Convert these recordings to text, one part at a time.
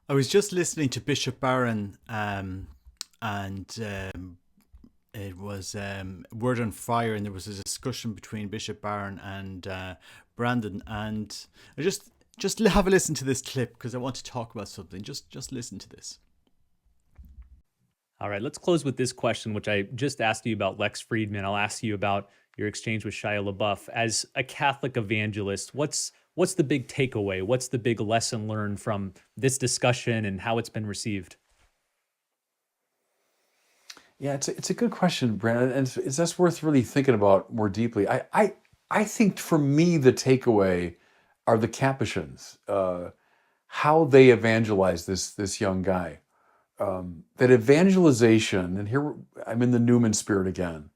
I was just listening to Bishop Barron, and it was Word on Fire, and there was a discussion between Bishop Barron and Brandon, and I just have a listen to this clip because I want to talk about something. Just listen to this. All right, let's close with this question, which I just asked you about Lex Friedman. I'll ask you about your exchange with Shia LaBeouf. As a Catholic evangelist, what's the big takeaway? What's the big lesson learned from this discussion and how it's been received? Yeah, it's a good question, Brandon, and it's that's worth really thinking about more deeply. I think for me the takeaway are the Capuchins, how they evangelize this young guy. That evangelization, and here I'm in the Newman spirit again,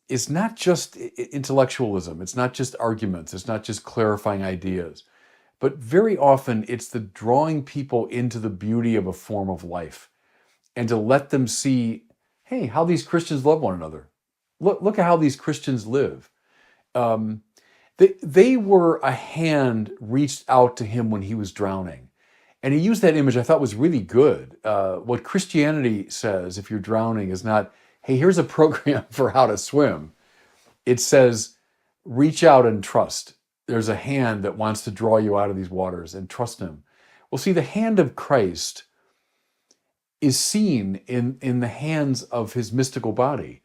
is not just intellectualism. It's not just arguments. It's not just clarifying ideas, but very often it's the drawing people into the beauty of a form of life and to let them see, hey, how these Christians love one another. Look at how these Christians live. Um, they were a hand reached out to him when he was drowning. And he used that image I thought was really good. What Christianity says, if you're drowning, is not, hey, here's a program for how to swim. It says, reach out and trust. There's a hand that wants to draw you out of these waters, and trust him. Well, see, the hand of Christ is seen in the hands of his mystical body.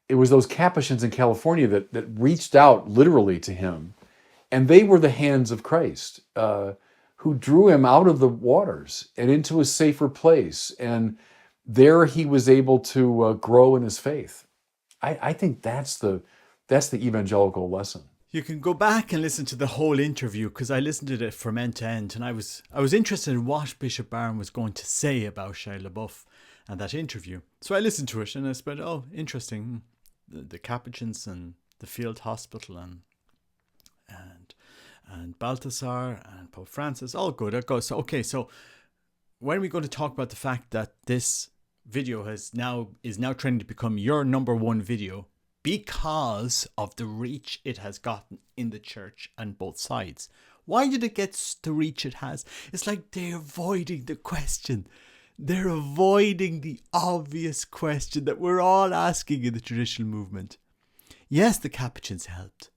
It was those Capuchins in California that reached out literally to him, and they were the hands of Christ, who drew him out of the waters and into a safer place. And there he was able to grow in his faith. I think that's the evangelical lesson. You can go back and listen to the whole interview because I listened to it from end to end, and I was interested in what Bishop Barron was going to say about Shia LaBeouf and that interview. So I listened to it and I said, "Oh, interesting. The Capuchins and the field hospital and Balthasar and Pope Francis, all good." I go, so okay, so when are we going to talk about the fact that this video is now trending to become your number one video because of the reach it has gotten in the church and both sides? Why did it get the reach it has? It's like they're avoiding the question. They're avoiding the obvious question that we're all asking in the traditional movement. Yes, the Capuchins helped.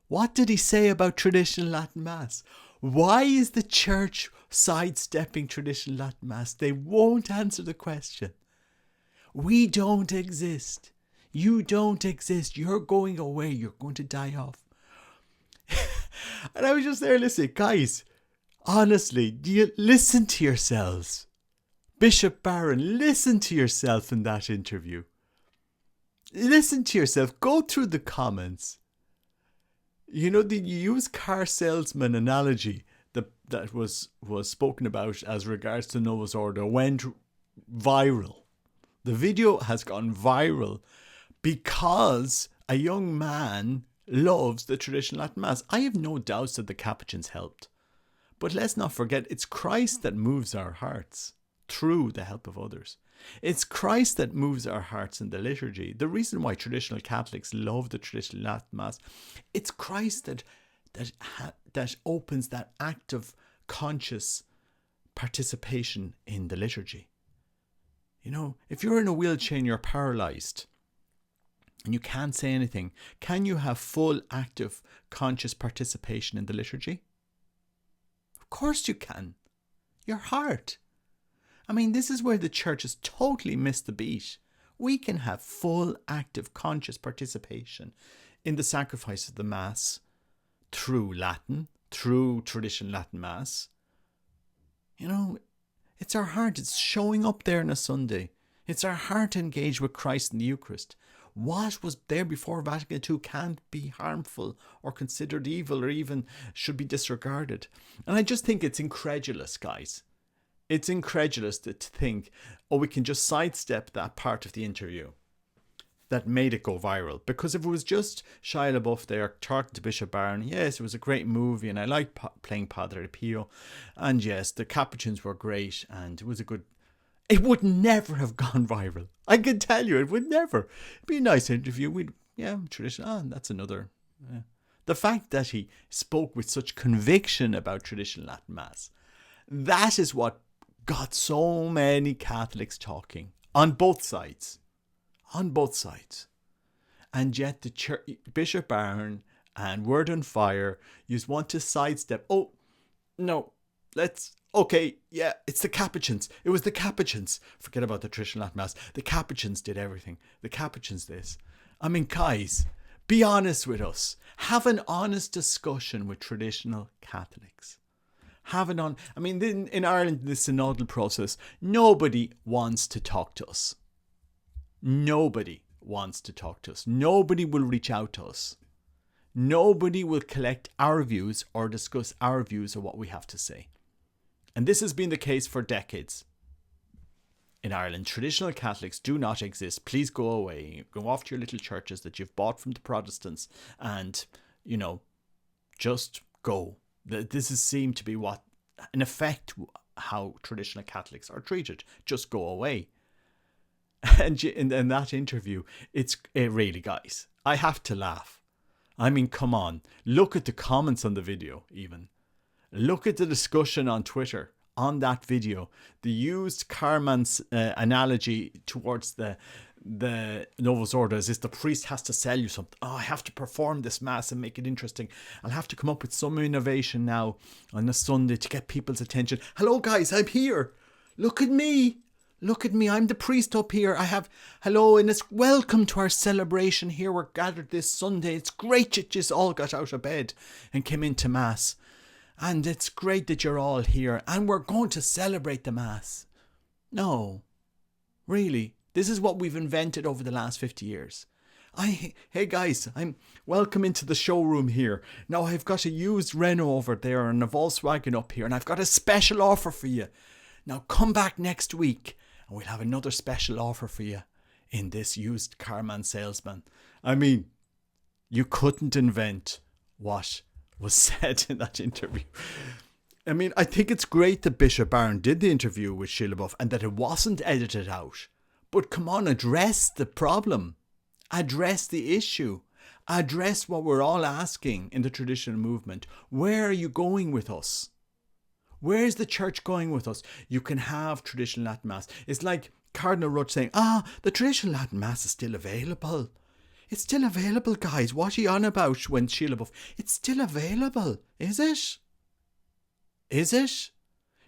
What did he say about traditional Latin Mass? Why is the church sidestepping traditional Latin Mass? They won't answer the question. We don't exist. You don't exist. You're going away. You're going to die off. And I was just there listening. Guys, honestly, do you listen to yourselves? Bishop Barron, listen to yourself in that interview. Listen to yourself. Go through the comments. You know, the used car salesman analogy that was spoken about as regards to Noah's Order went viral. The video has gone viral because a young man loves the traditional Latin Mass. I have no doubts that the Capuchins helped. But let's not forget, it's Christ that moves our hearts through the help of others. It's Christ that moves our hearts in the liturgy. The reason why traditional Catholics love the traditional Latin Mass, it's Christ that opens that active, conscious participation in the liturgy. You know, if you're in a wheelchair and you're paralyzed and you can't say anything, can you have full, active, conscious participation in the liturgy? Of course you can. Your heart. I mean, this is where the church has totally missed the beat. We can have full, active, conscious participation in the sacrifice of the Mass through Latin, through traditional Latin Mass. You know, it's our heart. It's showing up there on a Sunday. It's our heart engaged with Christ in the Eucharist. What was there before Vatican II can't be harmful or considered evil or even should be disregarded. And I just think it's incredulous, guys. It's incredulous to think, oh, we can just sidestep that part of the interview that made it go viral. Because if it was just Shia LaBeouf there talking to Bishop Barron, yes, it was a great movie and I liked playing Padre Pio. And yes, the Capuchins were great and it was a good... It would never have gone viral. I can tell you, it would never. It'd be a nice interview. Tradition. That's another... Yeah. The fact that he spoke with such conviction about traditional Latin Mass, that is what got so many Catholics talking on both sides. On both sides. And yet the church, Bishop Barron and Word on Fire, you want to sidestep. Oh, no, okay, yeah, it's the Capuchins. It was the Capuchins. Forget about the traditional Latin Mass. The Capuchins did everything. The Capuchins this. I mean, guys, be honest with us. Have an honest discussion with traditional Catholics. In Ireland, the synodal process, nobody wants to talk to us. Nobody wants to talk to us. Nobody will reach out to us. Nobody will collect our views or discuss our views of what we have to say. And this has been the case for decades. In Ireland, traditional Catholics do not exist. Please go away. Go off to your little churches that you've bought from the Protestants and, just go. This has seemed to be what, in effect, how traditional Catholics are treated. Just go away. And in that interview, it really, guys, I have to laugh. I mean, come on. Look at the comments on the video, even. Look at the discussion on Twitter on that video. The used Carman's analogy towards the Novus Ordo is the priest has to sell you something. Oh, I have to perform this mass and make it interesting. I'll have to come up with some innovation now on a Sunday to get people's attention. Hello, guys, I'm here. Look at me. Look at me. I'm the priest up here. Hello, and it's welcome to our celebration here. We're gathered this Sunday. It's great that you all got out of bed and came into Mass. And it's great that you're all here. And we're going to celebrate the Mass. No. Really. This is what we've invented over the last 50 years. Hey guys, I'm welcome into the showroom here. Now I've got a used Renault over there and a Volkswagen up here. And I've got a special offer for you. Now come back next week and we'll have another special offer for you in this used Carman salesman. I mean, you couldn't invent what was said in that interview. I mean, I think it's great that Bishop Barron did the interview with Shia LaBeouf and that it wasn't edited out. But come on, address the problem. Address the issue. Address what we're all asking in the traditional movement. Where are you going with us? Where's the church going with us? You can have traditional Latin Mass. It's like Cardinal Roach saying, the traditional Latin Mass is still available. It's still available, guys. What are you on about when Shia LaBeouf? It's still available. Is it? Is it?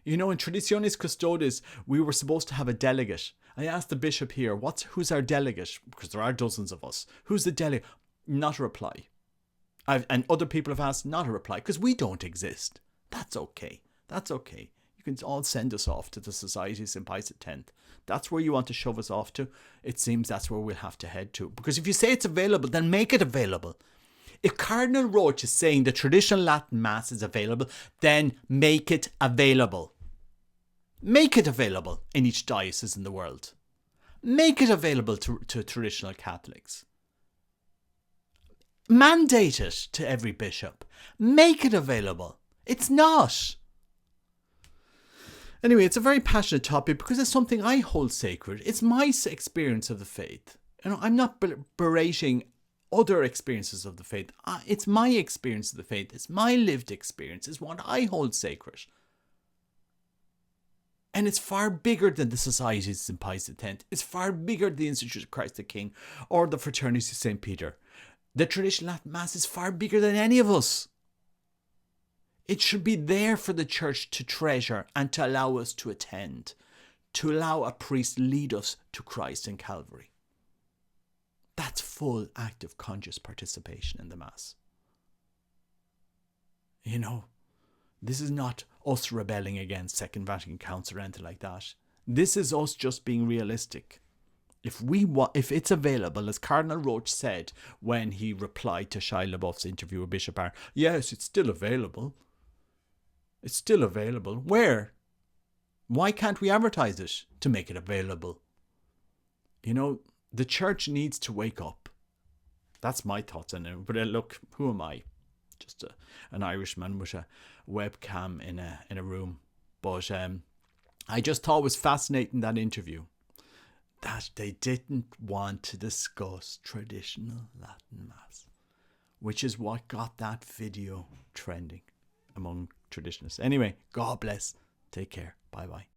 In Traditionis Custodes, we were supposed to have a delegate. I asked the bishop here, who's our delegate? Because there are dozens of us. Who's the delegate? Not a reply. And other people have asked, not a reply, because we don't exist. That's okay. That's okay. You can all send us off to the Society of St. Pius X. That's where you want to shove us off to. It seems that's where we'll have to head to. Because if you say it's available, then make it available. If Cardinal Roach is saying the traditional Latin Mass is available, then make it available. Make it available in each diocese in the world. Make it available to traditional Catholics. Mandate it to every bishop. Make it available. It's not. Anyway, it's a very passionate topic because it's something I hold sacred. It's my experience of the faith. I'm not berating other experiences of the faith. It's my experience of the faith. It's my lived experience. It's what I hold sacred. And it's far bigger than the Society of St. Pius X. It's far bigger than the Institute of Christ the King or the Fraternities of St. Peter. The traditional Latin Mass is far bigger than any of us. It should be there for the church to treasure and to allow us to attend, to allow a priest lead us to Christ in Calvary. That's full, active, conscious participation in the Mass. This is not us rebelling against Second Vatican Council or anything like that. This is us just being realistic. If it's available, as Cardinal Roach said when he replied to Shia LaBeouf's interview with Bishop Barron, yes, it's still available. It's still available. Where? Why can't we advertise it to make it available? The church needs to wake up. That's my thoughts on it. But look, who am I? Just an Irishman with a webcam in a room. But I just thought it was fascinating, that interview, that they didn't want to discuss traditional Latin Mass, which is what got that video trending among traditionalists. Anyway, God bless. Take care. Bye-bye.